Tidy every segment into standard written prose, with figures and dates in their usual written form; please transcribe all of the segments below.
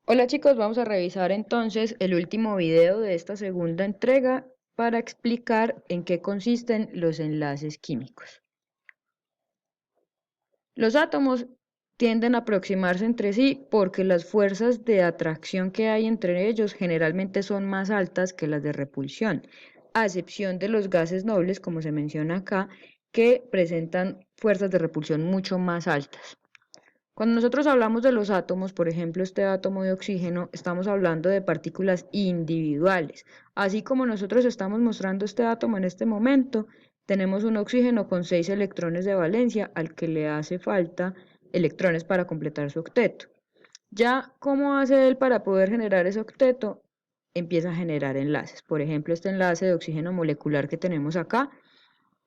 Hola chicos, vamos a revisar entonces el último video de esta segunda entrega para explicar en qué consisten los enlaces químicos. Los átomos tienden a aproximarse entre sí porque las fuerzas de atracción que hay entre ellos generalmente son más altas que las de repulsión, a excepción de los gases nobles, como se menciona acá, que presentan fuerzas de repulsión mucho más altas. Cuando nosotros hablamos de los átomos, por ejemplo, este átomo de oxígeno, estamos hablando de partículas individuales. Así como nosotros estamos mostrando este átomo en este momento, tenemos un oxígeno con 6 electrones de valencia al que le hace falta electrones para completar su octeto. Ya, ¿cómo hace él para poder generar ese octeto? Empieza a generar enlaces. Por ejemplo, este enlace de oxígeno molecular que tenemos acá,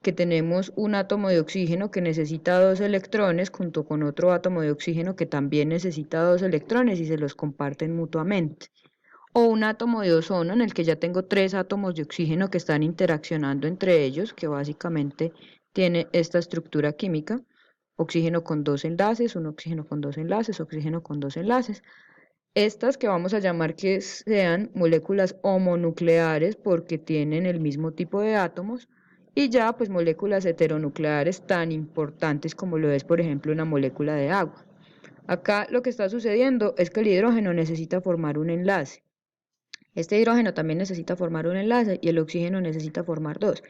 que tenemos un átomo de oxígeno que necesita 2 electrones junto con otro átomo de oxígeno que también necesita 2 electrones y se los comparten mutuamente. O un átomo de ozono en el que ya tengo 3 átomos de oxígeno que están interaccionando entre ellos, que básicamente tiene esta estructura química, oxígeno con 2 enlaces, un oxígeno con 2 enlaces, oxígeno con 2 enlaces. Estas que vamos a llamar que sean moléculas homonucleares porque tienen el mismo tipo de átomos, y ya pues moléculas heteronucleares tan importantes como lo es por ejemplo una molécula de agua. Acá lo que está sucediendo es que el hidrógeno necesita formar un enlace. Este hidrógeno también necesita formar un enlace y el oxígeno necesita formar dos.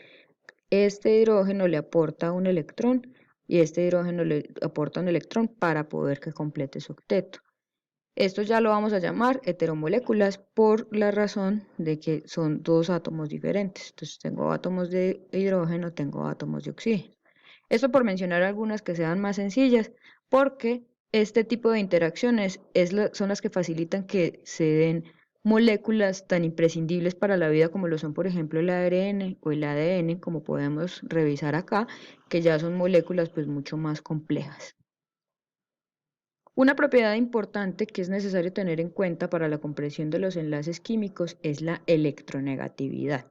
Este hidrógeno le aporta un electrón y este hidrógeno le aporta un electrón para poder que complete su octeto. Esto ya lo vamos a llamar heteromoléculas por la razón de que son dos átomos diferentes. Entonces tengo átomos de hidrógeno, tengo átomos de oxígeno. Esto por mencionar algunas que sean más sencillas, porque este tipo de interacciones son las que facilitan que se den moléculas tan imprescindibles para la vida como lo son, por ejemplo, el ARN o el ADN, como podemos revisar acá, que ya son moléculas pues mucho más complejas. Una propiedad importante que es necesario tener en cuenta para la comprensión de los enlaces químicos es la electronegatividad.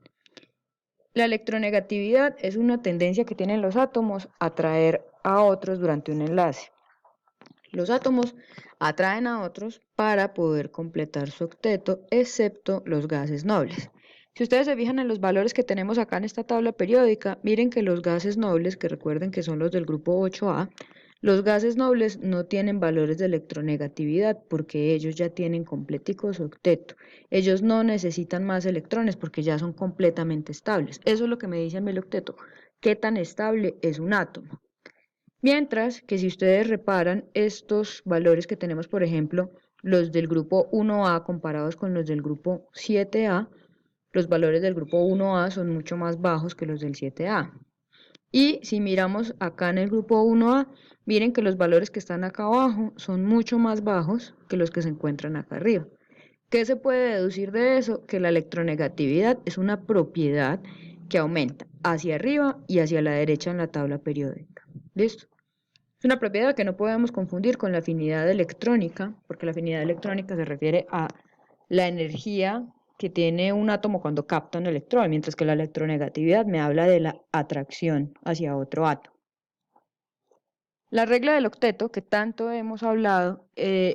La electronegatividad es una tendencia que tienen los átomos a atraer a otros durante un enlace. Los átomos atraen a otros para poder completar su octeto, excepto los gases nobles. Si ustedes se fijan en los valores que tenemos acá en esta tabla periódica, miren que los gases nobles, que recuerden que son los del grupo 8A, los gases nobles no tienen valores de electronegatividad porque ellos ya tienen completico su octeto. Ellos no necesitan más electrones porque ya son completamente estables. Eso es lo que me dice a mí el octeto. ¿Qué tan estable es un átomo? Mientras que si ustedes reparan estos valores que tenemos, por ejemplo, los del grupo 1A comparados con los del grupo 7A, los valores del grupo 1A son mucho más bajos que los del 7A. Y si miramos acá en el grupo 1A, miren que los valores que están acá abajo son mucho más bajos que los que se encuentran acá arriba. ¿Qué se puede deducir de eso? Que la electronegatividad es una propiedad que aumenta hacia arriba y hacia la derecha en la tabla periódica. ¿Listo? Es una propiedad que no podemos confundir con la afinidad electrónica, porque la afinidad electrónica se refiere a la energía que tiene un átomo cuando capta un electrón, mientras que la electronegatividad me habla de la atracción hacia otro átomo. La regla del octeto, que tanto hemos hablado,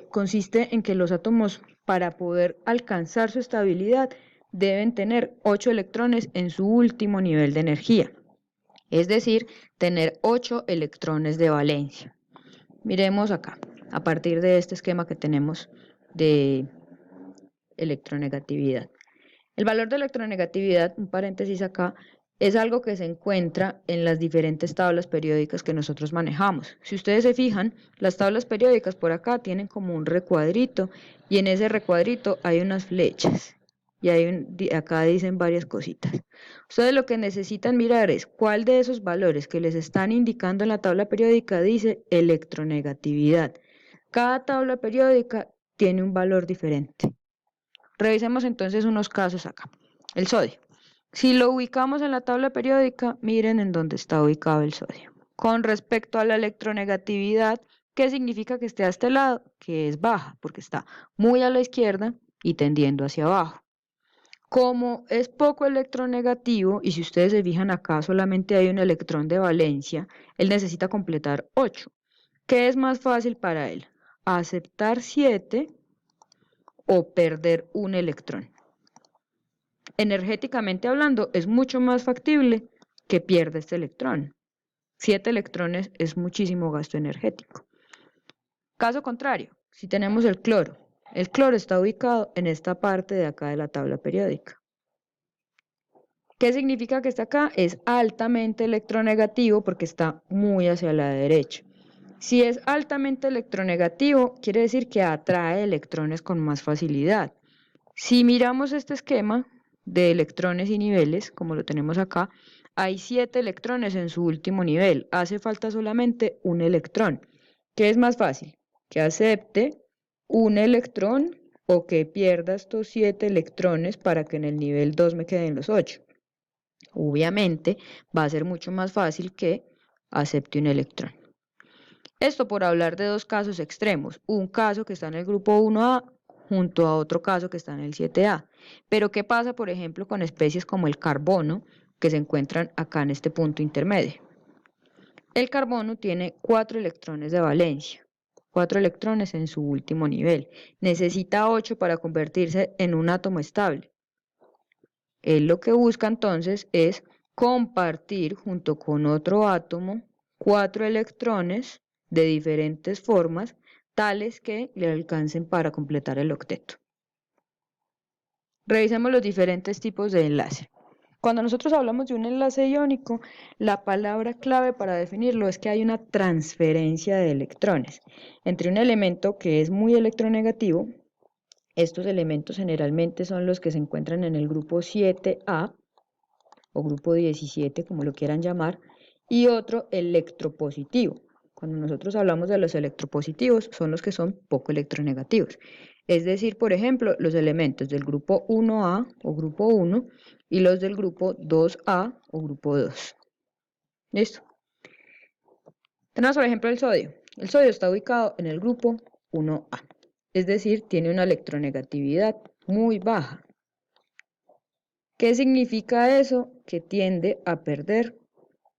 consiste en que los átomos, para poder alcanzar su estabilidad, deben tener 8 electrones en su último nivel de energía, es decir, tener 8 electrones de valencia. Miremos acá, a partir de este esquema que tenemos de electronegatividad. El valor de electronegatividad, un paréntesis acá, es algo que se encuentra en las diferentes tablas periódicas que nosotros manejamos. Si ustedes se fijan, las tablas periódicas por acá tienen como un recuadrito y en ese recuadrito hay unas flechas y acá dicen varias cositas. Ustedes lo que necesitan mirar es cuál de esos valores que les están indicando en la tabla periódica dice electronegatividad. Cada tabla periódica tiene un valor diferente. Revisemos entonces unos casos acá. El sodio. Si lo ubicamos en la tabla periódica, miren en dónde está ubicado el sodio. Con respecto a la electronegatividad, ¿qué significa que esté a este lado? Que es baja, porque está muy a la izquierda y tendiendo hacia abajo. Como es poco electronegativo, y si ustedes se fijan acá solamente hay un electrón de valencia, él necesita completar 8. ¿Qué es más fácil para él? ¿Aceptar 7 o perder un electrón. Energéticamente hablando, es mucho más factible que pierda este electrón. 7 electrones es muchísimo gasto energético. Caso contrario, si tenemos el cloro está ubicado en esta parte de acá de la tabla periódica. ¿Qué significa que está acá? Es altamente electronegativo porque está muy hacia la derecha. Si es altamente electronegativo, quiere decir que atrae electrones con más facilidad. Si miramos este esquema de electrones y niveles, como lo tenemos acá, hay 7 electrones en su último nivel. Hace falta solamente un electrón. ¿Qué es más fácil? Que acepte un electrón o que pierda estos 7 electrones para que en el nivel 2 me queden los 8. Obviamente va a ser mucho más fácil que acepte un electrón. Esto por hablar de dos casos extremos, un caso que está en el grupo 1A junto a otro caso que está en el 7A. Pero ¿qué pasa, por ejemplo, con especies como el carbono, que se encuentran acá en este punto intermedio? El carbono tiene 4 electrones de valencia, 4 electrones en su último nivel. Necesita 8 para convertirse en un átomo estable. Él lo que busca entonces es compartir junto con otro átomo 4 electrones de diferentes formas, tales que le alcancen para completar el octeto. Revisemos los diferentes tipos de enlace. Cuando nosotros hablamos de un enlace iónico, la palabra clave para definirlo es que hay una transferencia de electrones entre un elemento que es muy electronegativo. Estos elementos generalmente son los que se encuentran en el grupo 7A o grupo 17, como lo quieran llamar, y otro electropositivo. Cuando nosotros hablamos de los electropositivos, son los que son poco electronegativos. Es decir, por ejemplo, los elementos del grupo 1A o grupo 1 y los del grupo 2A o grupo 2. ¿Listo? Tenemos, por ejemplo, el sodio. El sodio está ubicado en el grupo 1A, es decir, tiene una electronegatividad muy baja. ¿Qué significa eso? Que tiende a perder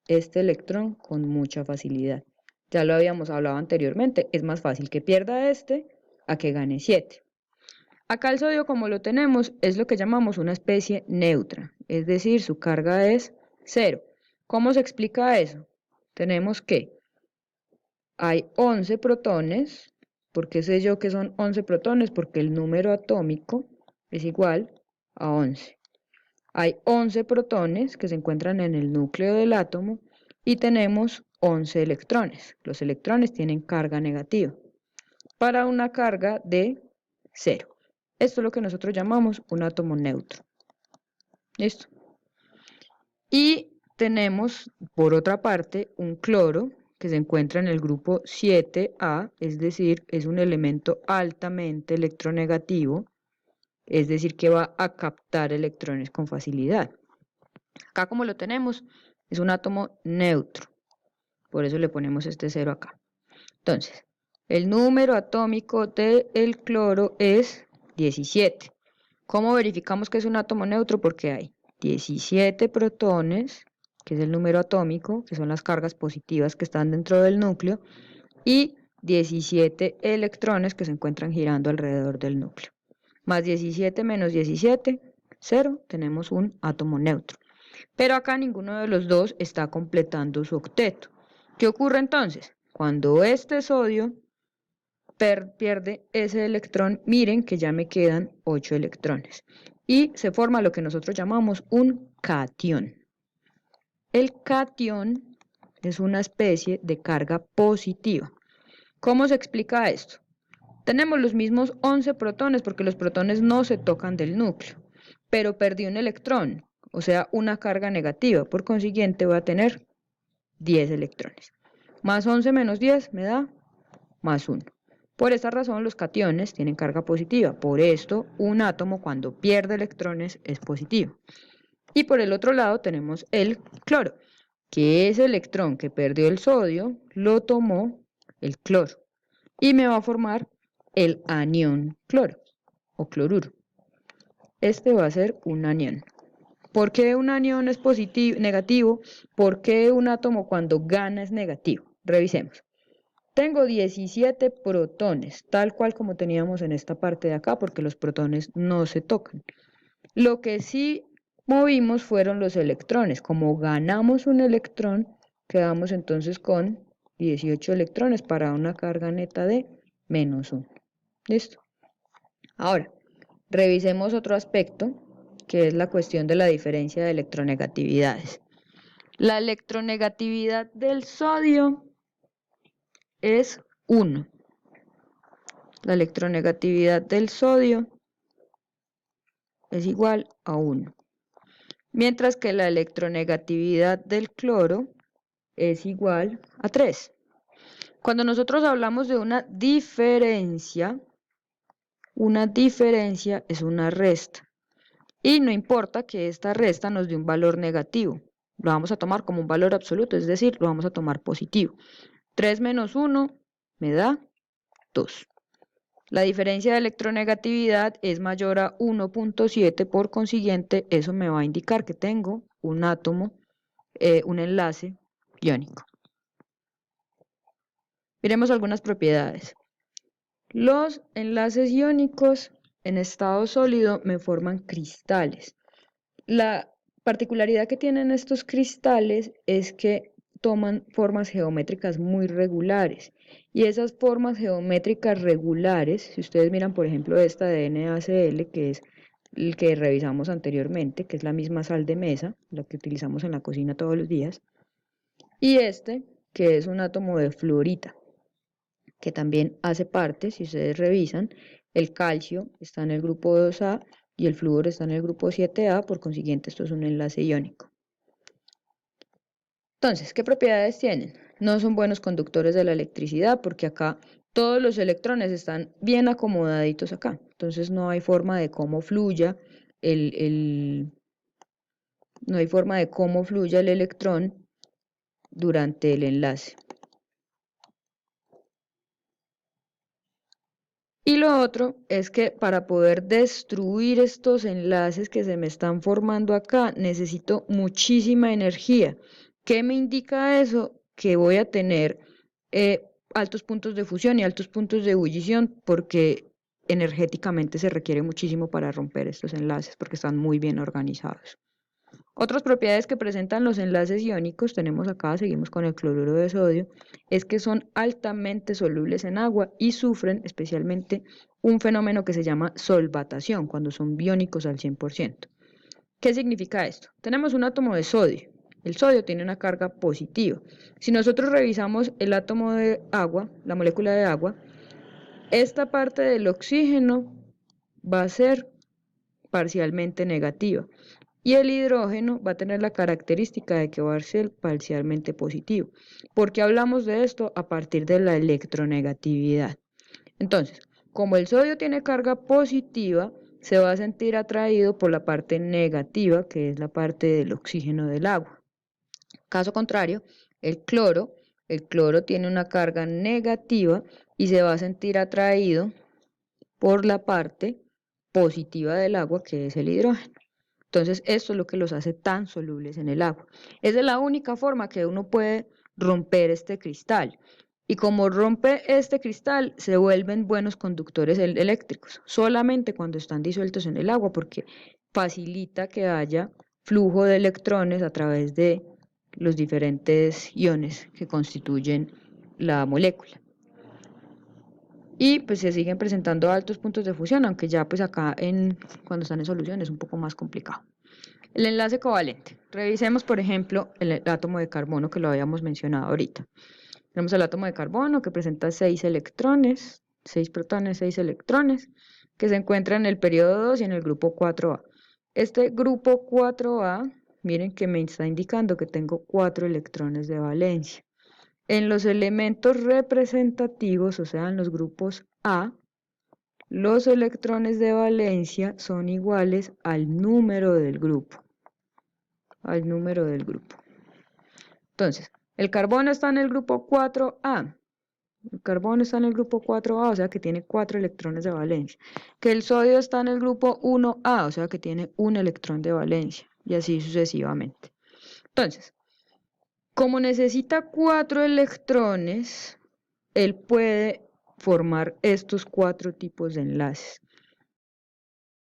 este electrón con mucha facilidad. Ya lo habíamos hablado anteriormente, es más fácil que pierda este a que gane 7. Acá el sodio, como lo tenemos, es lo que llamamos una especie neutra, es decir, su carga es 0. ¿Cómo se explica eso? Tenemos que hay 11 protones. ¿Por qué sé yo que son 11 protones? Porque el número atómico es igual a 11. Hay 11 protones que se encuentran en el núcleo del átomo y tenemos 11 electrones. Los electrones tienen carga negativa para una carga de 0. Esto es lo que nosotros llamamos un átomo neutro. ¿Listo? Y tenemos, por otra parte, un cloro que se encuentra en el grupo 7A, es decir, es un elemento altamente electronegativo, es decir, que va a captar electrones con facilidad. Acá como lo tenemos, es un átomo neutro, por eso le ponemos este 0 acá. Entonces, el número atómico del cloro es 17. ¿Cómo verificamos que es un átomo neutro? Porque hay 17 protones, que es el número atómico, que son las cargas positivas que están dentro del núcleo, y 17 electrones que se encuentran girando alrededor del núcleo. Más 17 menos 17, 0, tenemos un átomo neutro. Pero acá ninguno de los dos está completando su octeto. ¿Qué ocurre entonces? Cuando este sodio pierde ese electrón, miren que ya me quedan 8 electrones. Y se forma lo que nosotros llamamos un catión. El catión es una especie de carga positiva. ¿Cómo se explica esto? Tenemos los mismos 11 protones porque los protones no se tocan del núcleo, pero perdí un electrón, o sea, una carga negativa. Por consiguiente, voy a tener 10 electrones. Más 11 menos 10 me da más 1. Por esta razón, los cationes tienen carga positiva. Por esto, un átomo cuando pierde electrones es positivo. Y por el otro lado tenemos el cloro, que ese electrón que perdió el sodio lo tomó el cloro y me va a formar el anión cloro o cloruro. Este va a ser un anión. ¿Por qué un anión es positivo, negativo? ¿Por qué un átomo cuando gana es negativo? Revisemos. Tengo 17 protones, tal cual como teníamos en esta parte de acá, porque los protones no se tocan. Lo que sí movimos fueron los electrones. Como ganamos un electrón, quedamos entonces con 18 electrones para una carga neta de -1. ¿Listo? Ahora, revisemos otro aspecto, que es la cuestión de la diferencia de electronegatividades. La electronegatividad del sodio es 1. La electronegatividad del sodio es igual a 1. Mientras que la electronegatividad del cloro es igual a 3. Cuando nosotros hablamos de una diferencia es una resta. Y no importa que esta resta nos dé un valor negativo. Lo vamos a tomar como un valor absoluto, es decir, lo vamos a tomar positivo. 3 menos 1 me da 2. La diferencia de electronegatividad es mayor a 1.7, por consiguiente, eso me va a indicar que tengo un átomo, un enlace iónico. Miremos algunas propiedades. Los enlaces iónicos en estado sólido me forman cristales. La particularidad que tienen estos cristales es que toman formas geométricas muy regulares. Y esas formas geométricas regulares, si ustedes miran por ejemplo esta de NaCl, que es el que revisamos anteriormente, que es la misma sal de mesa, la que utilizamos en la cocina todos los días, y este, que es un átomo de fluorita, que también hace parte, si ustedes revisan, el calcio está en el grupo 2A y el flúor está en el grupo 7A, por consiguiente esto es un enlace iónico. Entonces, ¿qué propiedades tienen? No son buenos conductores de la electricidad porque acá todos los electrones están bien acomodaditos acá, entonces no hay forma de cómo fluya no hay forma de cómo fluya el electrón durante el enlace. Y lo otro es que para poder destruir estos enlaces que se me están formando acá, necesito muchísima energía. ¿Qué me indica eso? Que voy a tener altos puntos de fusión y altos puntos de ebullición, porque energéticamente se requiere muchísimo para romper estos enlaces, porque están muy bien organizados. Otras propiedades que presentan los enlaces iónicos, tenemos acá, seguimos con el cloruro de sodio, es que son altamente solubles en agua y sufren especialmente un fenómeno que se llama solvatación, cuando son biónicos al 100%. ¿Qué significa esto? Tenemos un átomo de sodio. El sodio tiene una carga positiva. Si nosotros revisamos el átomo de agua, la molécula de agua, esta parte del oxígeno va a ser parcialmente negativa. Y el hidrógeno va a tener la característica de que va a ser parcialmente positivo. ¿Por qué hablamos de esto? A partir de la electronegatividad. Entonces, como el sodio tiene carga positiva, se va a sentir atraído por la parte negativa, que es la parte del oxígeno del agua. Caso contrario, el cloro tiene una carga negativa y se va a sentir atraído por la parte positiva del agua, que es el hidrógeno. Entonces, esto es lo que los hace tan solubles en el agua. Esa es la única forma que uno puede romper este cristal. Y como rompe este cristal, se vuelven buenos conductores eléctricos, solamente cuando están disueltos en el agua, porque facilita que haya flujo de electrones a través de los diferentes iones que constituyen la molécula. Y pues se siguen presentando altos puntos de fusión, aunque ya pues acá cuando están en solución es un poco más complicado. El enlace covalente. Revisemos, por ejemplo, el átomo de carbono que lo habíamos mencionado ahorita. Tenemos el átomo de carbono que presenta 6 electrones, 6 protones, 6 electrones, que se encuentra en el periodo 2 y en el grupo 4A. Este grupo 4A, miren que me está indicando que tengo 4 electrones de valencia. En los elementos representativos, o sea, en los grupos A, los electrones de valencia son iguales al número del grupo. Entonces, el carbono está en el grupo 4A. El carbono está en el grupo 4A, o sea que tiene 4 electrones de valencia. Que el sodio está en el grupo 1A, o sea que tiene un electrón de valencia. Y así sucesivamente. Entonces, como necesita 4 electrones, él puede formar estos cuatro tipos de enlaces.